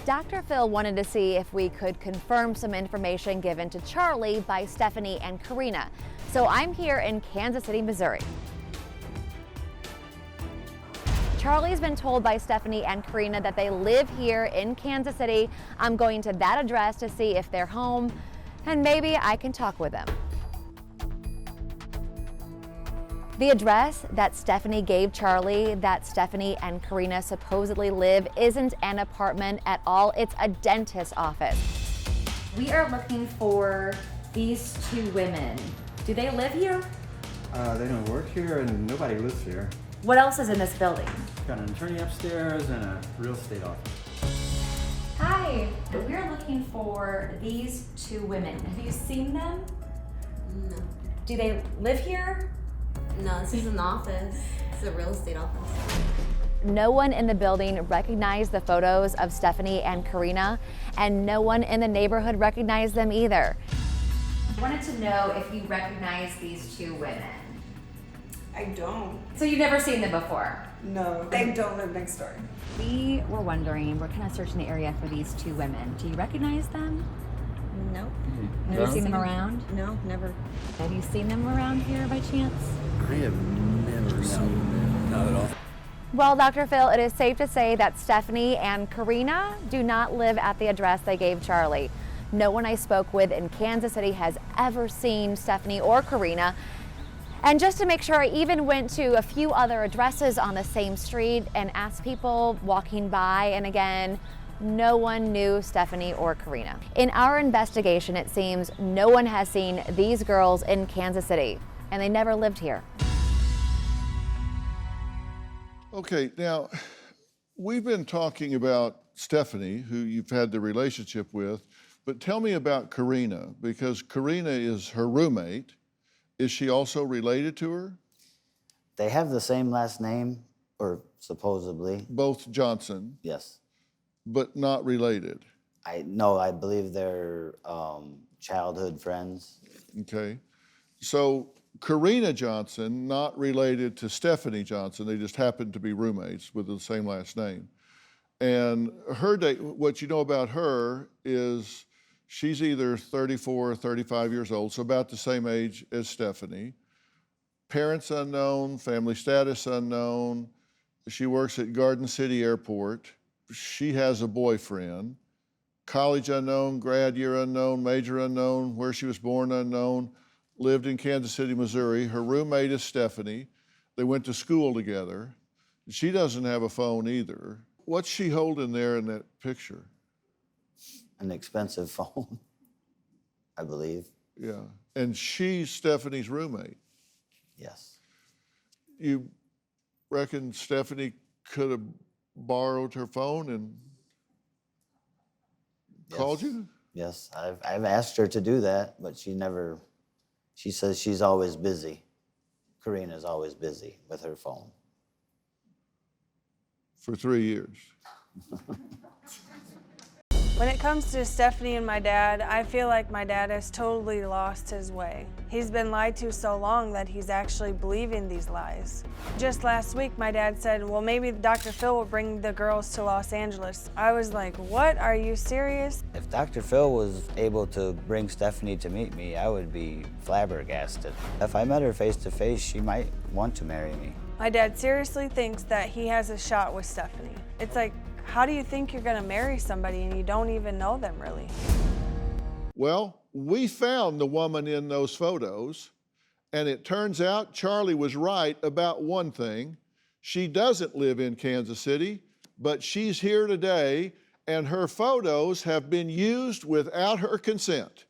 Dr. Phil wanted to see if we could confirm some information given to Charlie by Stephanie and Carina. So I'm here in Kansas City, Missouri. Charlie's been told by Stephanie and Carina that they live here in Kansas City. I'm going to that address to see if they're home, and maybe I can talk with them. The address that Stephanie gave Charlie, that Stephanie and Carina supposedly live, isn't an apartment at all. It's a dentist's office. We are looking for these two women. Do they live here? They don't work here and nobody lives here. What else is in this building? Got an attorney upstairs and a real estate office. Hi, we're looking for these two women. Have you seen them? No. Do they live here? No, this is an office. It's a real estate office. No one in the building recognized the photos of Stephanie and Carina, and no one in the neighborhood recognized them either. I wanted to know if you recognize these two women. I don't. So you've never seen them before? No, they don't live next door. We were wondering, we're kind of searching the area for these two women. Do you recognize them? Nope. Never seen them around? No, never. Have you seen them around here by chance? I have never seen them. Not at all. Well, Dr. Phil, it is safe to say that Stephanie and Carina do not live at the address they gave Charlie. No one I spoke with in Kansas City has ever seen Stephanie or Carina. And just to make sure, I even went to a few other addresses on the same street and asked people walking by, and again, no one knew Stephanie or Carina. In our investigation, it seems no one has seen these girls in Kansas City, and they never lived here. Okay, now, we've been talking about Stephanie, who you've had the relationship with, but tell me about Carina, because Carina is her roommate. Is she also related to her? They have the same last name, or supposedly. Both Johnson, Yes. but not related. I believe they're childhood friends. Okay. So Carina Johnson, not related to Stephanie Johnson, they just happen to be roommates with the same last name. And her date, what you know about her is she's either 34 or 35 years old, so about the same age as Stephanie. Parents unknown, family status unknown. She works at Garden City Airport. She has a boyfriend. College unknown, grad year unknown, major unknown, where she was born unknown. Lived in Kansas City, Missouri. Her roommate is Stephanie. They went to school together. She doesn't have a phone either. What's she holding there in that picture? An expensive phone, I believe. Yeah, and she's Stephanie's roommate. Yes. You reckon Stephanie could have borrowed her phone and called you? Yes, I've asked her to do that, but she says she's always busy. Carina's always busy with her phone. For 3 years. When it comes to Stephanie and my dad, I feel like my dad has totally lost his way. He's been lied to so long that he's actually believing these lies. Just last week, my dad said, well, maybe Dr. Phil will bring the girls to Los Angeles. I was like, what? Are you serious? If Dr. Phil was able to bring Stephanie to meet me, I would be flabbergasted. If I met her face to face, she might want to marry me. My dad seriously thinks that he has a shot with Stephanie. It's like, how do you think you're gonna marry somebody and you don't even know them really? Well, we found the woman in those photos, and it turns out Charlie was right about one thing. She doesn't live in Kansas City, but she's here today, and her photos have been used without her consent.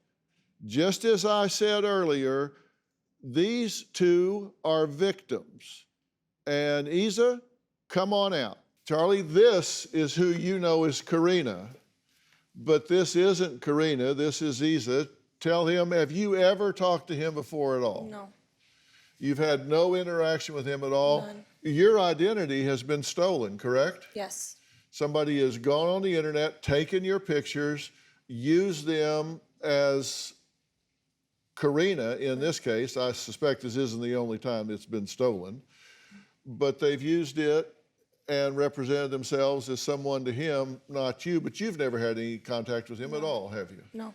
Just as I said earlier, these two are victims. And Isa, come on out. Charlie, this is who you know as Carina, but this isn't Carina, this is Isa. Tell him, have you ever talked to him before at all? No. You've had no interaction with him at all? None. Your identity has been stolen, correct? Yes. Somebody has gone on the internet, taken your pictures, used them as Carina in this case. I suspect this isn't the only time it's been stolen, but they've used it and represented themselves as someone to him, not you, but you've never had any contact with him at all, have you? No.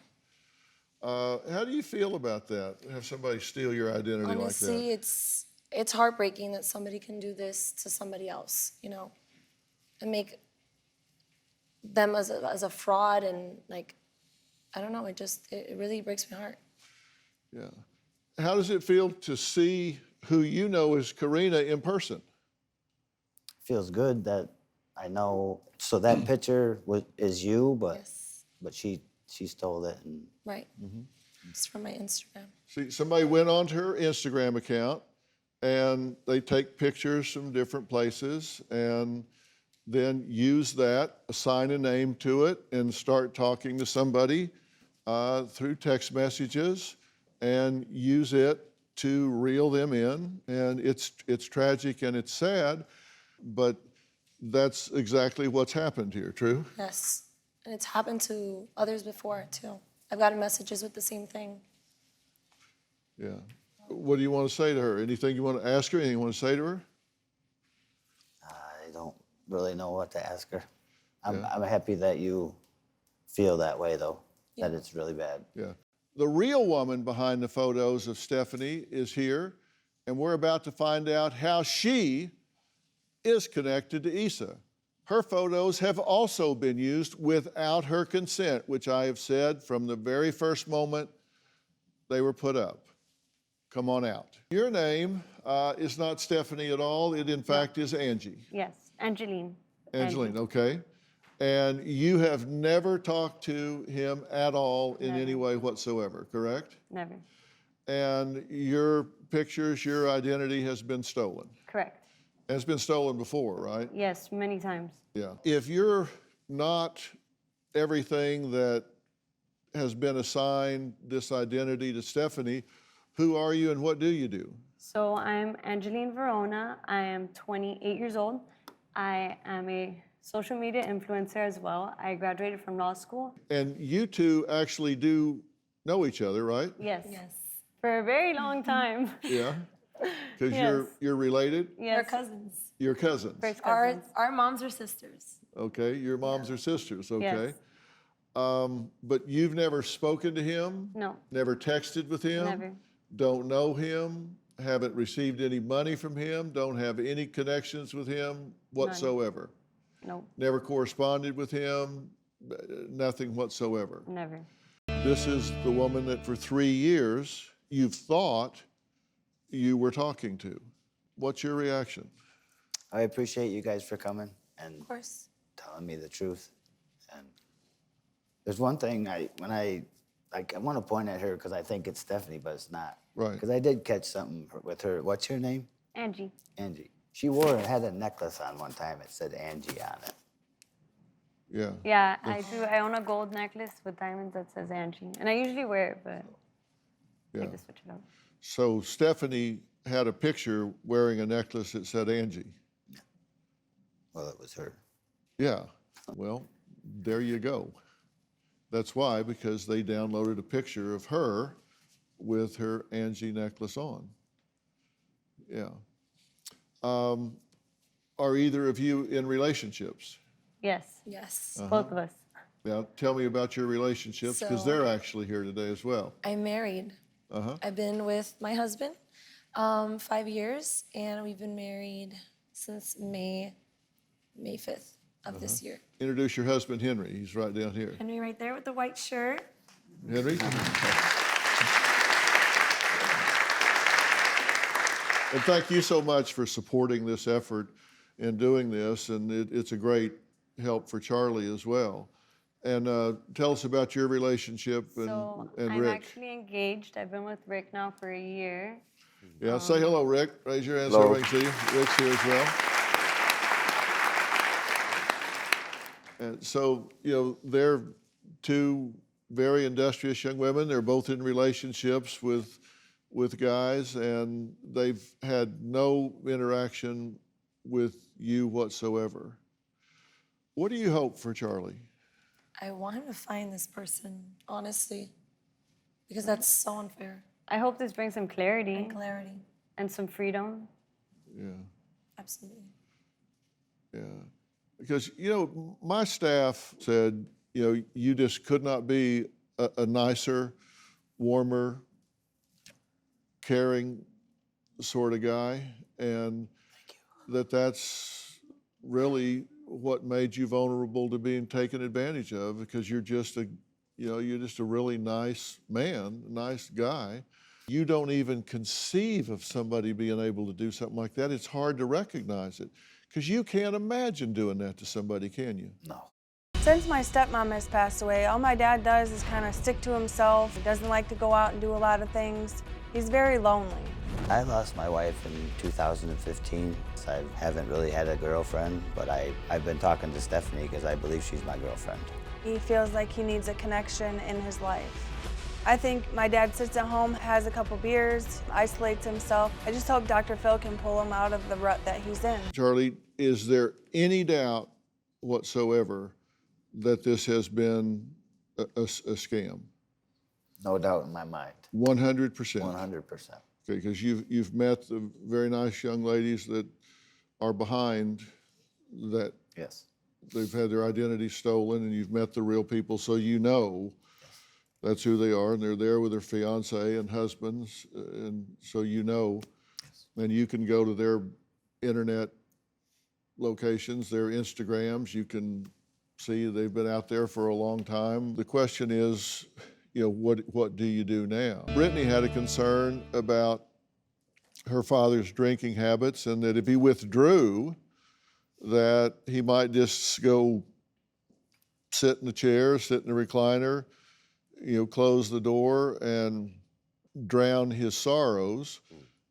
How do you feel about that? Have somebody steal your identity Honestly, like that? it's heartbreaking that somebody can do this to somebody else, you know, and make them as a fraud, and like, I don't know, it really breaks my heart. Yeah. How does it feel to see who you know as Carina in person? Feels good that I know. So that picture is you, but Yes. but she stole it. And Right. It's from my Instagram. See, somebody went onto her Instagram account and they take pictures from different places and then use that, assign a name to it, and start talking to somebody through text messages and use it to reel them in. And it's tragic and it's sad, but that's exactly what's happened here, true? Yes. And it's happened to others before, too. I've gotten messages with the same thing. Yeah. What do you want to say to her? Anything you want to ask her? Anything you want to say to her? I don't really know what to ask her. I'm Yeah. happy that you feel that way, though, that Yeah. it's really bad. Yeah. The real woman behind the photos of Stephanie is here, and we're about to find out how she is connected to Issa. Her photos have also been used without her consent, which I have said from the very first moment they were put up. Come on out. Your name is not Stephanie at all. It, in fact, is Angie. Yes, Angeline. Angeline, okay. And you have never talked to him at all in any way whatsoever, correct? Never. And your pictures, your identity has been stolen. Correct. And it's been stolen before, right? Yes, many times. Yeah. If you're not everything that has been assigned this identity to Stephanie, who are you and what do you do? So I'm Angeline Verona. I am 28 years old. I am a social media influencer as well. I graduated from law school. And you two actually do know each other, right? Yes. Yes. For a very long time. Yeah. Because Yes. you're related? Yes. We're cousins. You're cousins. First cousins. Our moms are sisters. Okay. Your moms are sisters, okay. Yes. But you've never spoken to him? No. Never texted with him? Never. Don't know him? Haven't received any money from him? Don't have any connections with him whatsoever? No. Never corresponded with him? Nothing whatsoever? Never. This is the woman that for 3 years you've thought you were talking to. What's your reaction? I appreciate you guys for coming and Of course. telling me the truth. And there's one thing I want to point at her because I think it's Stephanie, but it's not. Right. Because I did catch something with her. What's her name? Angie. Angie. She had a necklace on one time. It said Angie on it. Yeah. Yeah, I do. I own a gold necklace with diamonds that says Angie. And I usually wear it, but I Yeah. like to switch it up. So Stephanie had a picture wearing a necklace that said Angie. Well, it was her. Yeah. Well, there you go. That's why, because they downloaded a picture of her with her Angie necklace on. Yeah. Are either of you in relationships? Yes. Yes. Both of us. Now, tell me about your relationships, because So- they're actually here today as well. I'm married. Uh-huh. I've been with my husband 5 years, and we've been married since May 5th of this year. Introduce your husband, Henry. He's right down here. Henry right there with the white shirt. Henry? And thank you so much for supporting this effort in doing this, and it's a great help for Charlie as well. And tell us about your relationship and I'm Rick. actually engaged. I've been with Rick now for a year. Yeah, say hello, Rick. Raise your hand so Hello. we can see you. Rick's here as well. And so, they're two very industrious young women. They're both in relationships with guys, and they've had no interaction with you whatsoever. What do you hope for Charlie? I want him to find this person, honestly, because that's so unfair. I hope this brings some clarity And clarity. and some freedom. Yeah. Absolutely. Yeah. Because, my staff said, you just could not be a nicer, warmer, caring sort of guy. And that's really what made you vulnerable to being taken advantage of, because you're just a really nice man, a nice guy. You don't even conceive of somebody being able to do something like that. It's hard to recognize it, because you can't imagine doing that to somebody, can you? No. Since my stepmom has passed away, all my dad does is kind of stick to himself. He doesn't like to go out and do a lot of things. He's very lonely. I lost my wife in 2015. I haven't really had a girlfriend, but I've been talking to Stephanie because I believe she's my girlfriend. He feels like he needs a connection in his life. I think my dad sits at home, has a couple beers, isolates himself. I just hope Dr. Phil can pull him out of the rut that he's in. Charlie, is there any doubt whatsoever that this has been a scam? No doubt in my mind. 100%? 100%. Okay, because you've met the very nice young ladies that are behind that. Yes. They've had their identity stolen, and you've met the real people, so you know that's who they are, and they're there with their fiancé and husbands, and so you know, and you can go to their internet locations, their Instagrams, you can see they've been out there for a long time. The question is, what do you do now? Brittany had a concern about her father's drinking habits, and that if he withdrew, that he might just go sit in the chair, sit in the recliner, close the door and drown his sorrows.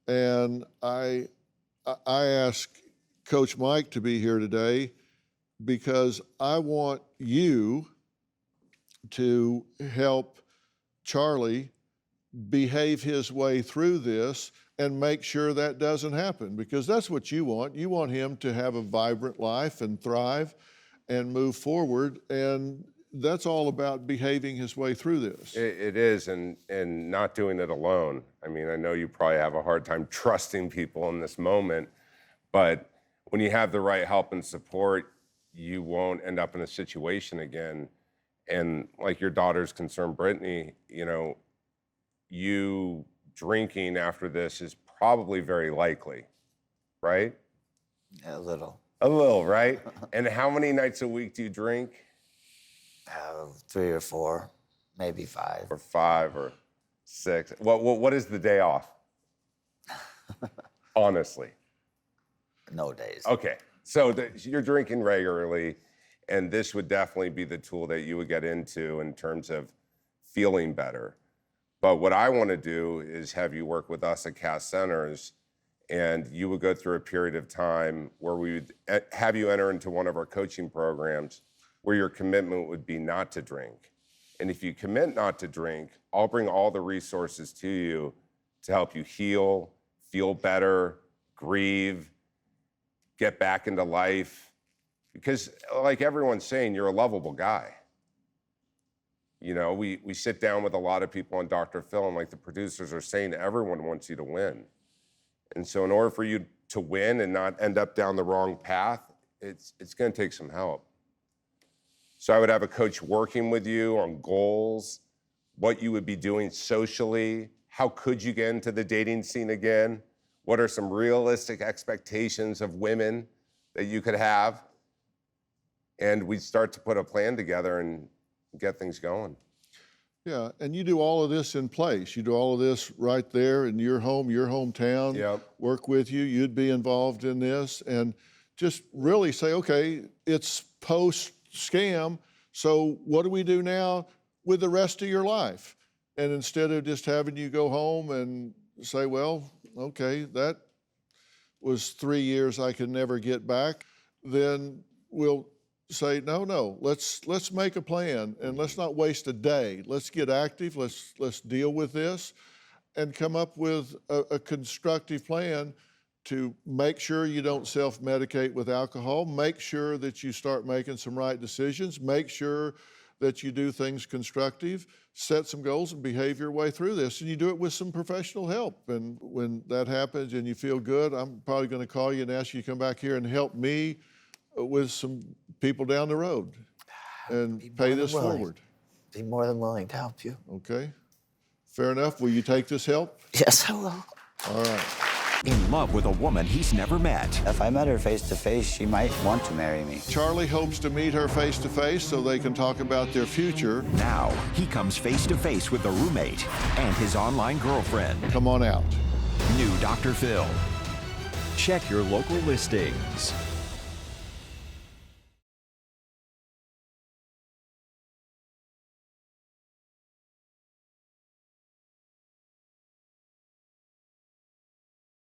And I asked Coach Mike to be here today because I want you to help Charlie behave his way through this and make sure that doesn't happen, because that's what you want. You want him to have a vibrant life and thrive and move forward, and that's all about behaving his way through this. It is, and not doing it alone. I mean, I know you probably have a hard time trusting people in this moment, but when you have the right help and support, you won't end up in a situation again. And like your daughter's concerned, Brittany, you drinking after this is probably very likely, right? A little. A little, right? And how many nights a week do you drink? 3 or 4, maybe 5. Or 5 or 6. What is the day off? Honestly. No days. Okay, so you're drinking regularly, and this would definitely be the tool that you would get into in terms of feeling better. But what I want to do is have you work with us at Cass Centers, and you would go through a period of time where we would have you enter into one of our coaching programs where your commitment would be not to drink. And if you commit not to drink, I'll bring all the resources to you to help you heal, feel better, grieve, get back into life. Because like everyone's saying, you're a lovable guy. We sit down with a lot of people on Dr. Phil, and like the producers are saying, everyone wants you to win. And so in order for you to win and not end up down the wrong path, it's gonna take some help. So I would have a coach working with you on goals, what you would be doing socially, how could you get into the dating scene again, what are some realistic expectations of women that you could have, and we'd start to put a plan together and get things going. Yeah, and you do all of this in place. You do all of this right there in your home, your hometown. Yep. Work with you. You'd be involved in this, and just really say, okay, it's post-scam, so what do we do now with the rest of your life? And instead of just having you go home and say, well, okay, that was 3 years I could never get back, then we'll say, no, let's make a plan, and let's not waste a day. Let's get active, let's deal with this, and come up with a constructive plan to make sure you don't self-medicate with alcohol, make sure that you start making some right decisions, make sure that you do things constructive, set some goals and behave your way through this, and you do it with some professional help. And when that happens and you feel good, I'm probably gonna call you and ask you to come back here and help me with some people down the road and Be more pay than this willing. forward. Be more than willing to help you. Okay? Fair enough. Will you take this help? Yes, I will. All right. In love with a woman he's never met. If I met her face to face, she might want to marry me. Charlie hopes to meet her face to face so they can talk about their future. Now, he comes face to face with a roommate and his online girlfriend. Come on out. New Dr. Phil. Check your local listings.